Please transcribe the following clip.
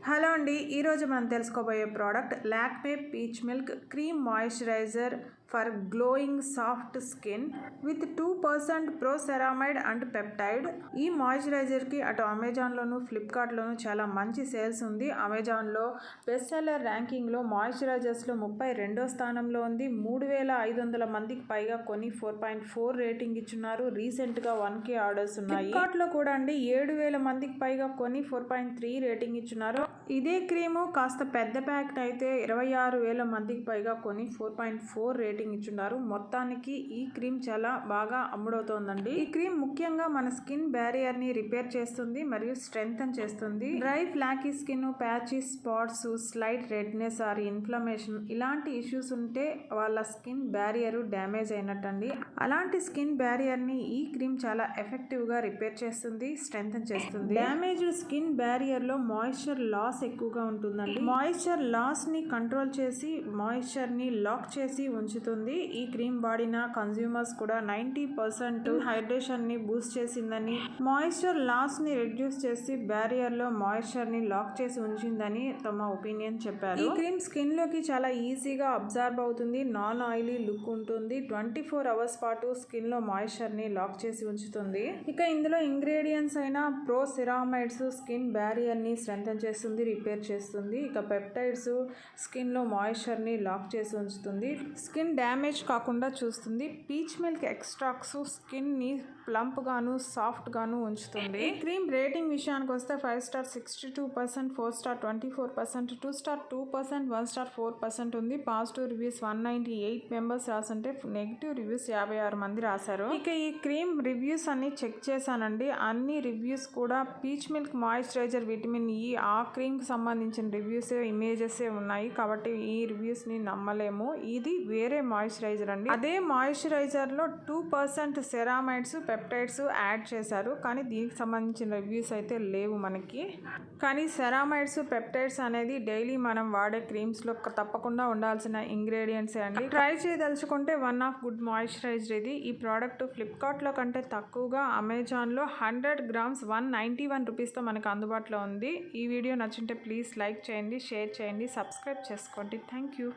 Hello అండి, ఈరోజు మనం తెలుసుకోబోయే product Lakme peach milk cream moisturiser for glowing soft skin with 2% pro ceramide and peptide. ఈ మాయిశ్చరైజర్కి అటు అమెజాన్లోను ఫ్లిప్కార్ట్లోను చాలా మంచి సేల్స్ ఉంది. అమెజాన్లో బెస్ట్ సెల్లర్ ర్యాంకింగ్లో మాయిశ్చరైజర్స్లో 32వ స్థానంలో ఉంది. 3500 మందికి పైగా కొని 4.4 రేటింగ్ ఇచ్చున్నారు. రీసెంట్గా 1K ఆర్డర్స్ ఉన్నాయి. ఫ్లిప్కార్ట్లో కూడా అండి 7000 మందికి పైగా కొని 4.3 రేటింగ్ ఇచ్చున్నారు. ఇదే క్రీము కాస్త పెద్ద ప్యాకెట్ అయితే 26,000 మందికి పైగా కొని 4.4 రేటింగ్ ఇచ్చున్నారు. మొత్తానికి ఈ క్రీమ్ చాలా బాగా అమ్ముడవుతోందండి. ఈ క్రీమ్ ముఖ్యంగా మన స్కిన్ బ్యారియర్ ని రిపేర్ చేస్తుంది మరియు స్ట్రెంగ్తన్ చేస్తుంది. Dry flaky skin, patches, spots, slight redness or inflammation ఇలాంటి ఇష్యూస్ ఉంటే వాళ్ళ స్కిన్ బ్యారియర్ డ్యామేజ్ అయినట్టండి. అలాంటి స్కిన్ బ్యారియర్ ని ఈ క్రీమ్ చాలా ఎఫెక్టివ్ గా రిపేర్ చేస్తుంది, స్ట్రెంగ్తన్ చేస్తుంది. డ్యామేజ్డ్ స్కిన్ బ్యారియర్ లో మాయిశ్చర్ లాస్ ఎక్కువగా ఉంటుందండి. మాయిశ్చర్ లాస్ ని కంట్రోల్ చేసి మాయిశ్చర్ ని లాక్ చేసి ఉంచుతుంది. ఈ క్రీమ్ వాడిన కన్స్యూమర్స్ కూడా 90% హైడ్రేషన్ ని బూస్ట్ చేసిందని, మాయిశ్చర్ లాస్ ని రెడ్యూస్ చేసి బ్యారియర్ లో మాయిశ్చర్ ని లాక్ చేసి ఉంచిందని తమ ఒపీనియన్ చెప్పారు. ఈ క్రీమ్ స్కిన్ లోకి చాలా ఈజీగా అబ్జర్వ్ అవుతుంది. నాన్ ఆయిలీ లుక్ ఉంటుంది. 24 అవర్స్ పాటు స్కిన్ లో మాయిశ్చర్ ని లాక్ చేసి ఉంచుతుంది. ఇక ఇందులో ఇంగ్రీడియంట్స్ అయిన ప్రో సెరామైడ్స్ స్కిన్ బ్యారియర్ ని స్ట్రెంగ్తన్ చేస్తుంది, రిపేర్ చేస్తుంది. ఇక పెప్టైడ్స్ స్కిన్ లో మాయిశ్చర్ ని లాక్ చేసి ఉంచుతుంది, స్కిన్ డ్యామేజ్ కాకుండా చూస్తుంది. పీచ్ మిల్క్ ఎక్స్ట్రాక్ట్స్ స్కిన్ ని ప్లంప్ గాను సాఫ్ట్ గాను ఉంచుతుంది. ఈ క్రీమ్ రేటింగ్ విషయానికి వస్తే 5 స్టార్ 62%, 4 స్టార్ 24%, 2 స్టార్ 2%, 1 స్టార్ 4% ఉంది. పాజిటివ్ రివ్యూస్ 198 మెంబర్స్ రాసుంటే నెగిటివ్ రివ్యూస్ 56 మంది రాశారు. ఇక ఈ క్రీమ్ రివ్యూస్ అన్ని చెక్ చేశానండి. అన్ని రివ్యూస్ కూడా peach milk moisturiser vitamin E ఆ క్రీమ్ కి సంబంధించిన రివ్యూస్ ఇమేజెస్ ఉన్నాయి కాబట్టి ఈ రివ్యూస్ ని నమ్మలేము. ఇది వేరే మాయిశ్చరైజర్ అండి. అదే మాయిశ్చరైజర్ లో 2% సెరామైడ్స్, పెప్టైడ్స్ యాడ్ చేశారు. కానీ దీనికి సంబంధించిన రివ్యూస్ అయితే లేవు మనకి. కానీ సెరామైడ్స్, పెప్టైడ్స్ అనేది డైలీ మనం వాడే క్రీమ్స్ లో తప్పకుండా ఉండాల్సిన ఇంగ్రీడియంట్స్ అండి. ట్రై చేయదలుచుకుంటే వన్ ఆఫ్ గుడ్ మాయిశ్చరైజర్ ఇది. ఈ ప్రోడక్ట్ ఫ్లిప్కార్ట్ లో కంటే తక్కువగా అమెజాన్ లో 100 గ్రామ్స్ 191 రూపీస్ తో మనకు అందుబాటులో ఉంది. ఈ వీడియో నచ్చుంటే ప్లీజ్ లైక్ చేయండి, షేర్ చేయండి, సబ్స్క్రైబ్ చేసుకోండి. Thank you.